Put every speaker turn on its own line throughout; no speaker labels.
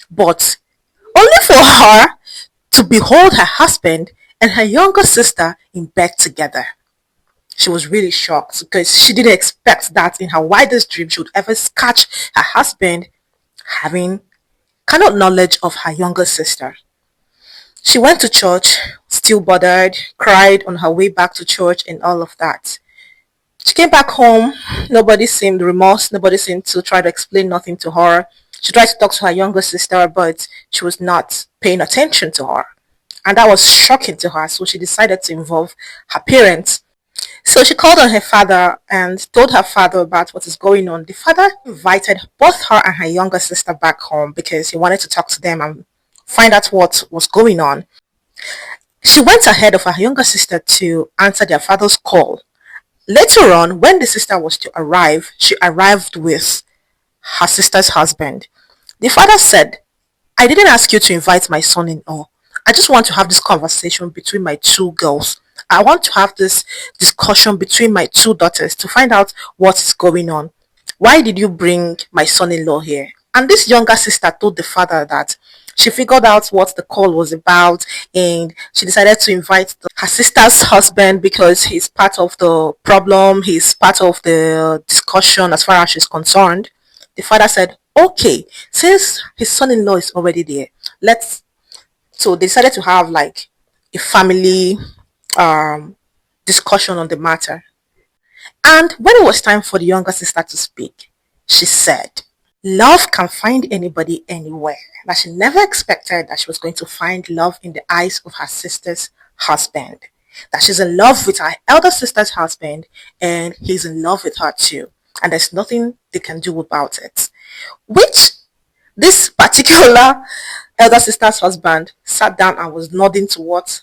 but only for her to behold her husband and her younger sister in bed together. She was really shocked because she didn't expect that in her wildest dream she would ever catch her husband having cannot knowledge of her younger sister. She went to church, still bothered, cried on her way back to church and all of that. She came back home, nobody seemed remorse, nobody seemed to try to explain nothing to her. She tried to talk to her younger sister, but she was not paying attention to her. And that was shocking to her, so she decided to involve her parents. So she called on her father and told her father about what is going on. The father invited both her and her younger sister back home because he wanted to talk to them and find out what was going on. She went ahead of her younger sister to answer their father's call. Later on, when the sister was to arrive, she arrived with her sister's husband. The father said, I didn't ask you to invite my son in law. I just want to have this conversation between my two girls. I want to have this discussion between my two daughters to find out what is going on. Why did you bring my son in law here? And this younger sister told the father that she figured out what the call was about and she decided to invite her sister's husband because he's part of the problem, he's part of the discussion as far as she's concerned. The father said, okay, since his son-in-law is already there, let's so they decided to have like a family um discussion on the matter. And when it was time for the younger sister to speak, she said, love can find anybody anywhere. That she never expected that she was going to find love in the eyes of her sister's husband. That she's in love with her elder sister's husband and he's in love with her too. And there's nothing they can do about it. Which this particular elder sister's husband sat down and was nodding to what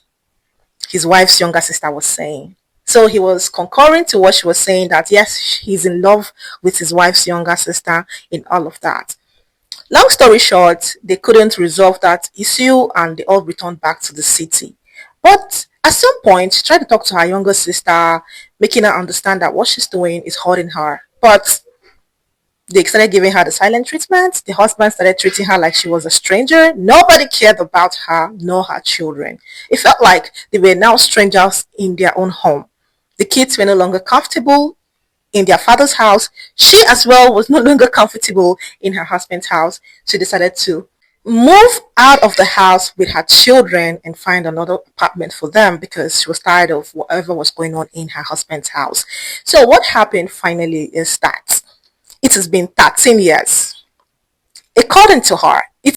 his wife's younger sister was saying. So he was concurring to what she was saying that yes, he's in love with his wife's younger sister in all of that. Long story short, they couldn't resolve that issue and they all returned back to the city. But at some point, she tried to talk to her younger sister, making her understand that what she's doing is hurting her. But they started giving her the silent treatment. The husband started treating her like she was a stranger. Nobody cared about her nor her children. It felt like they were now strangers in their own home. The kids were no longer comfortable in their father's house. She as well was no longer comfortable in her husband's house. She decided to move out of the house with her children and find another apartment for them because she was tired of whatever was going on in her husband's house. So what happened finally is that it has been 13 years. According to her, it